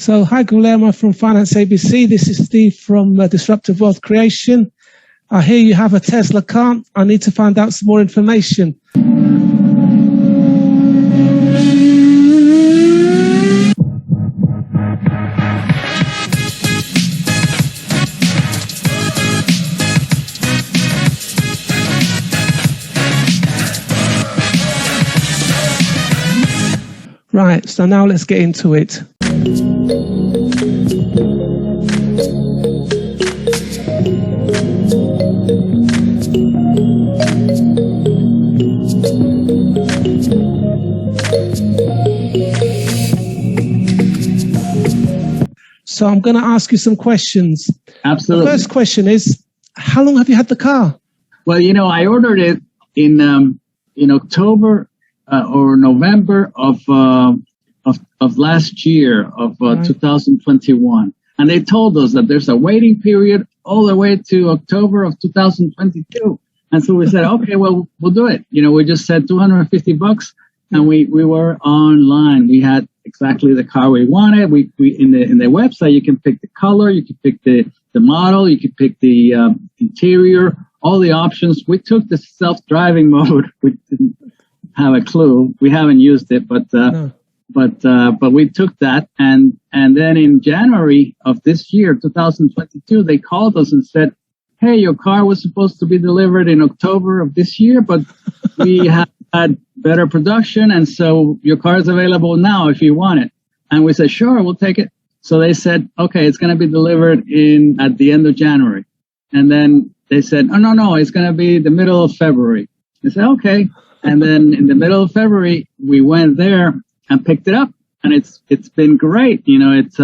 So, hi, Guillermo from Finance ABC. This is Steve from Disruptive Wealth Creation. I hear you have a Tesla car. I need to find out some more information. Right, so now let's get into it. So I'm going to ask you some questions. Absolutely. The first question is, how long have you had the car? Well, I ordered it in October or November of last year of 2021, and they told us that there's a waiting period all the way to October of 2022. And so we said, okay, well, we'll do it. We just said $250, and we were online. We had exactly the car we wanted. We in the website, you can pick the color, you can pick the model, you can pick the interior, all the options. We took the self-driving mode. We didn't have a clue. We haven't used it, but we took that, and then in January of this year, 2022, they called us and said, hey, your car was supposed to be delivered in October of this year, but we have had better production, and so your car is available now if you want it. And we said, sure, we'll take it. So they said, okay, it's going to be delivered at the end of January. And then they said, oh, no, it's going to be the middle of February. I said, okay. And then in the middle of February, we went there and picked it up, and it's been great. It's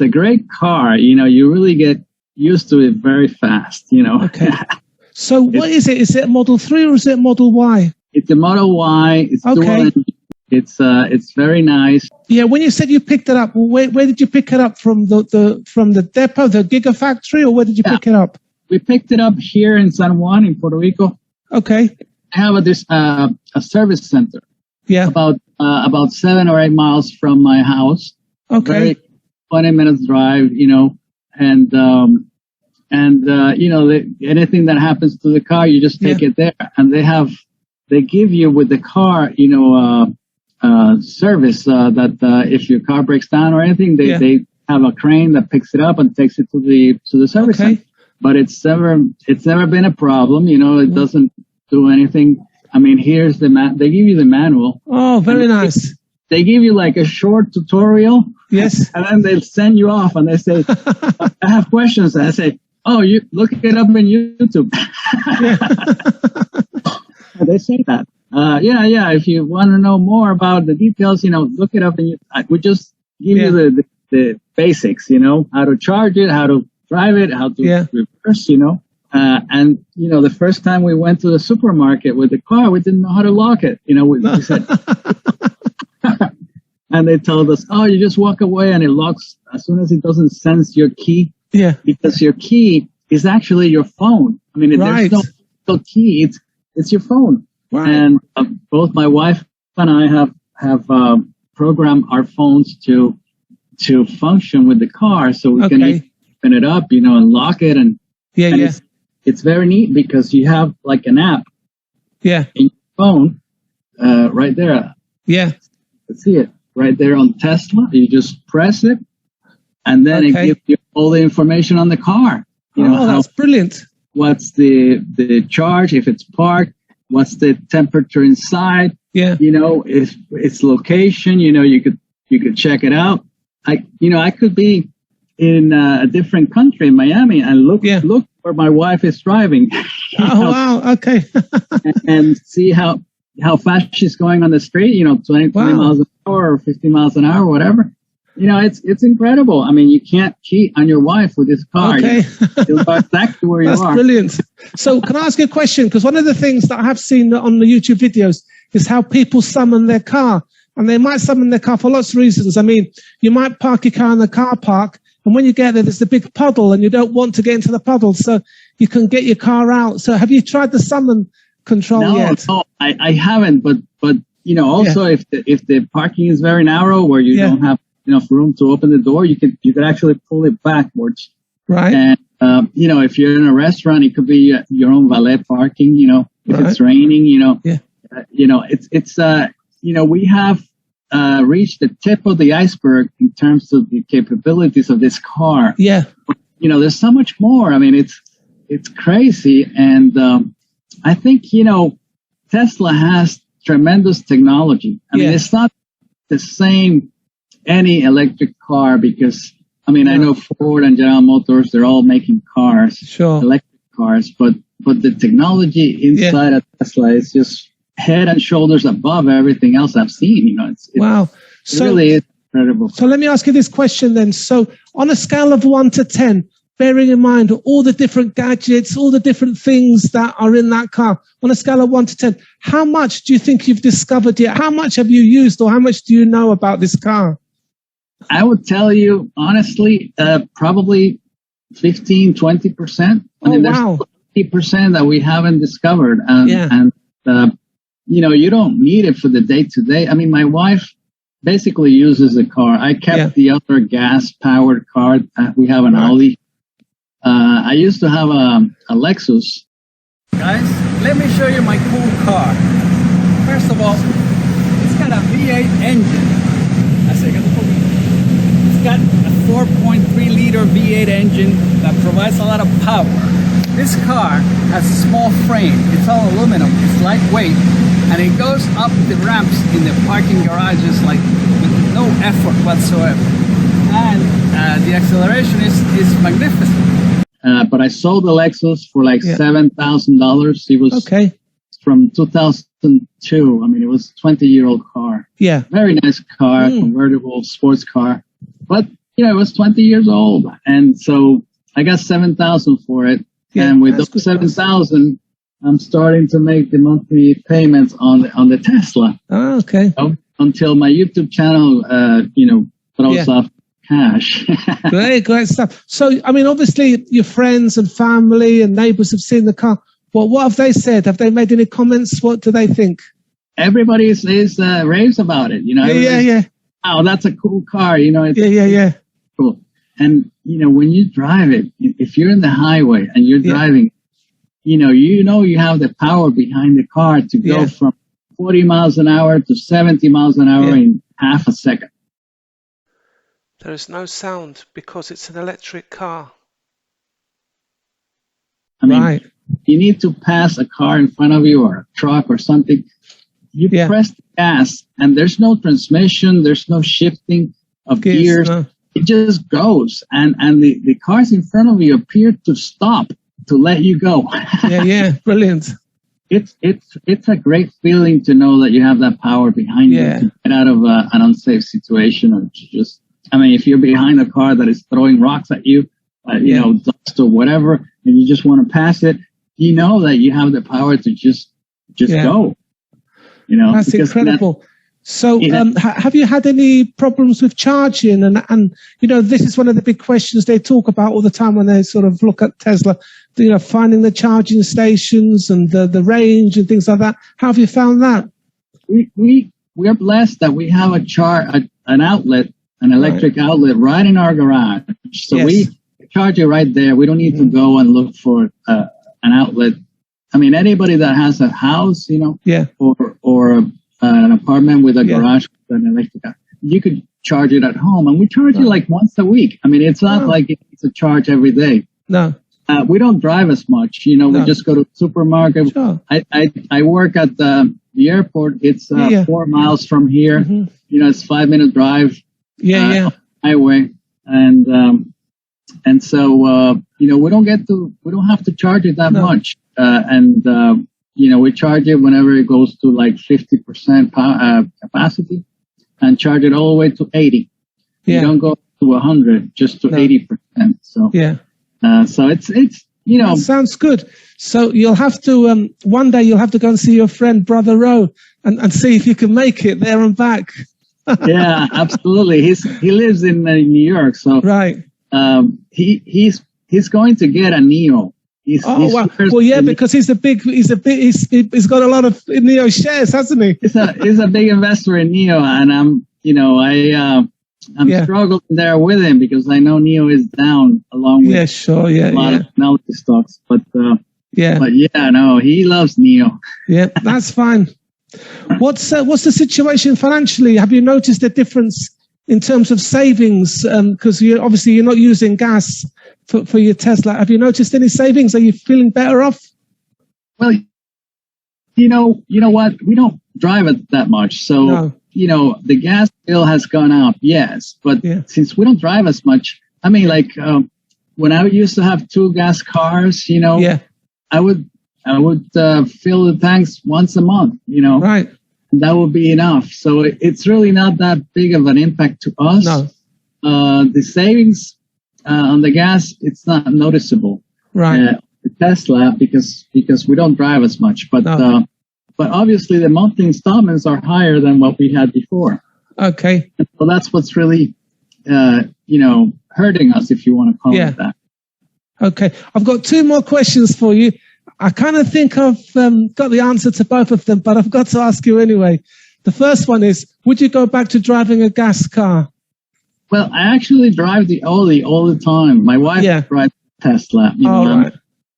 a great car. You really get used to it very fast. Okay. So what is it? Is it Model 3 or is it Model Y? It's a Model Y. It's okay. It's very nice. Yeah. When you said you picked it up, where did you pick it up from? From the depot, the Gigafactory, or where did you pick it up? We picked it up here in San Juan, in Puerto Rico. Okay. I have a service center. Yeah. About 7 or 8 miles from my house. Okay. 20 minutes drive, and anything that happens to the car, you just take it there, and they give you with the car, service, that, if your car breaks down or anything, they have a crane that picks it up and takes it to the service center. But it's never been a problem. It doesn't do anything. I mean, here's they give you the manual. Oh, very nice. They give you like a short tutorial. Yes. And then they'll send you off, and they say, I have questions. And I say, oh, you look it up in YouTube. They say that. If you want to know more about the details, look it up, and we just give you the basics, how to charge it, how to drive it, how to reverse, and the first time we went to the supermarket with the car, we didn't know how to lock it. We said, and they told us, oh, you just walk away and it locks as soon as it doesn't sense your key. Yeah. Because your key is actually your phone. I mean, there's no key. It's your phone. Right. And both my wife and I have programmed our phones to function with the car, so we can open it up, and lock it, and it's very neat because you have like an app. Yeah. In your phone, right there. Yeah. Let's see it right there on Tesla. You just press it, and then it gives you all the information on the car. That's brilliant. What's the charge, if it's parked, what's the temperature inside? Yeah. If its location, you could check it out. I could be in a different country, in Miami, and look where my wife is driving. Wow. Okay. and see how fast she's going on the street, 20 miles an hour or 50 miles an hour, whatever. It's incredible. I mean, you can't cheat on your wife with this car. Okay. You'll know exactly where you are. That's brilliant. So can I ask you a question? Because one of the things that I have seen on the YouTube videos is how people summon their car. And they might summon their car for lots of reasons. I mean, you might park your car in the car park, and when you get there, there's a big puddle, and you don't want to get into the puddle, so you can get your car out. So have you tried the summon control yet? No, I haven't. But also if the parking is very narrow, where you don't have enough room to open the door, you could actually pull it backwards. Right. And, if you're in a restaurant, it could be your own valet parking, if it's raining, Yeah. We have reached the tip of the iceberg in terms of the capabilities of this car. Yeah. There's so much more. I mean, it's crazy. And I think, Tesla has tremendous technology. I mean, it's not the same any electric car because, I know Ford and General Motors, they're all making cars, electric cars, but the technology inside of Tesla is just head and shoulders above everything else I've seen. Wow. It really is incredible. So let me ask you this question then. So on a scale of 1 to 10, bearing in mind all the different gadgets, all the different things that are in that car, on a scale of 1 to 10, how much do you think you've discovered yet? How much have you used or how much do you know about this car? I would tell you, honestly, probably 15, 20%. Wow. There's 80% that we haven't discovered. You don't need it for the day-to-day. I mean, my wife basically uses the car. I kept the other gas-powered car. We have an Audi. I used to have a Lexus. Guys, let me show you my cool car. First of all, it's got a V8 engine. It's got a 4.3-liter V8 engine that provides a lot of power. This car has a small frame. It's all aluminum. It's lightweight. And it goes up the ramps in the parking garages like with no effort whatsoever. And the acceleration is magnificent. But I sold the Lexus for like $7,000. It was from 2002. I mean, it was a 20-year-old car. Yeah. Very nice car, convertible sports car. But, it was 20 years old. And so I got $7,000 for it. Yeah, and with those 7,000, I'm starting to make the monthly payments on the Tesla. Oh, okay. Until my YouTube channel, throws off cash. Great stuff. So, I mean, obviously, your friends and family and neighbors have seen the car. Well, what have they said? Have they made any comments? What do they think? Everybody raves about it. Yeah. Oh, that's a cool car. It's cool. And, when you drive it, if you're in the highway and you're driving, you have the power behind the car to go from 40 miles an hour to 70 miles an hour in half a second. There is no sound because it's an electric car. I mean, you need to pass a car in front of you or a truck or something. You press the gas and there's no transmission. There's no shifting of gears. No. It just goes. And the cars in front of you appear to stop to let you go. Brilliant. It's a great feeling to know that you have that power behind you to get out of an unsafe situation or just, if you're behind a car that is throwing rocks at you, dust or whatever, and you just want to pass it, that you have the power to just go. That's incredible. So, have you had any problems with charging? And this is one of the big questions they talk about all the time when they sort of look at Tesla, finding the charging stations and the range and things like that. How have you found that? We are blessed that we have an outlet, an electric outlet right in our garage. So we charge it right there. We don't need to go and look for an outlet. I mean, anybody that has a house, or an apartment with a garage with an electric car, you could charge it at home, and we charge it like once a week. I mean, it's not like it's a charge every day. No, we don't drive as much. We just go to the supermarket. Sure. I work at the airport. It's 4 miles from here. Mm-hmm. It's 5-minute drive. Highway, and so we don't have to charge it that much, we charge it whenever it goes to like 50% capacity, and charge it all the way to 80. You don't go to 100, just to 80%. So so it's That sounds good. So you'll have to one day you'll have to go and see your friend Brother Ro and see if you can make it there and back. Yeah, absolutely. He lives in New York, so he's going to get a Neo. He's because he's got a lot of Neo shares, hasn't he? He's a big investor in Neo, and I'm struggling there with him because I know Neo is down along with a lot of technology stocks. But no, he loves Neo. Yeah, that's fine. What's the situation financially? Have you noticed a difference in terms of savings? Because you're not using gas for your Tesla. Have you noticed any savings? Are you feeling better off? Well, you know what? We don't drive it that much, so the gas bill has gone up. Yes, but since we don't drive as much, I mean, like when I used to have 2 gas cars, I would fill the tanks once a month. Right. And that would be enough. So it's really not that big of an impact to us. No. The savings on the gas, it's not noticeable. Right. The Tesla because we don't drive as much, but obviously the monthly installments are higher than what we had before. Okay. So that's what's really, hurting us, if you want to call it that. Okay. I've got 2 more questions for you. I kind of think I've got the answer to both of them, but I've got to ask you anyway. The first one is, would you go back to driving a gas car? Well, I actually drive the Oli all the time. My wife drives Tesla. Right.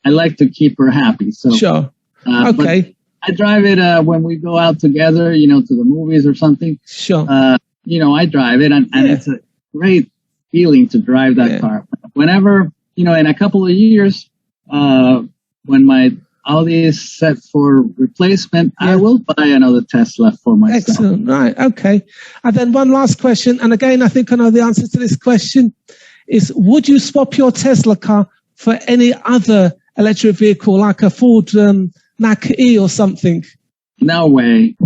I like to keep her happy. So sure. Okay. But I drive it when we go out together, to the movies or something. Sure. I drive it, and it's a great feeling to drive that car. Whenever, in a couple of years, when my Audi is set for replacement, I will buy another Tesla for myself. Excellent. Right. Okay. And then one last question. And again, I think I know the answer to this question is, would you swap your Tesla car for any other electric vehicle, like a Ford Mach E or something? No way.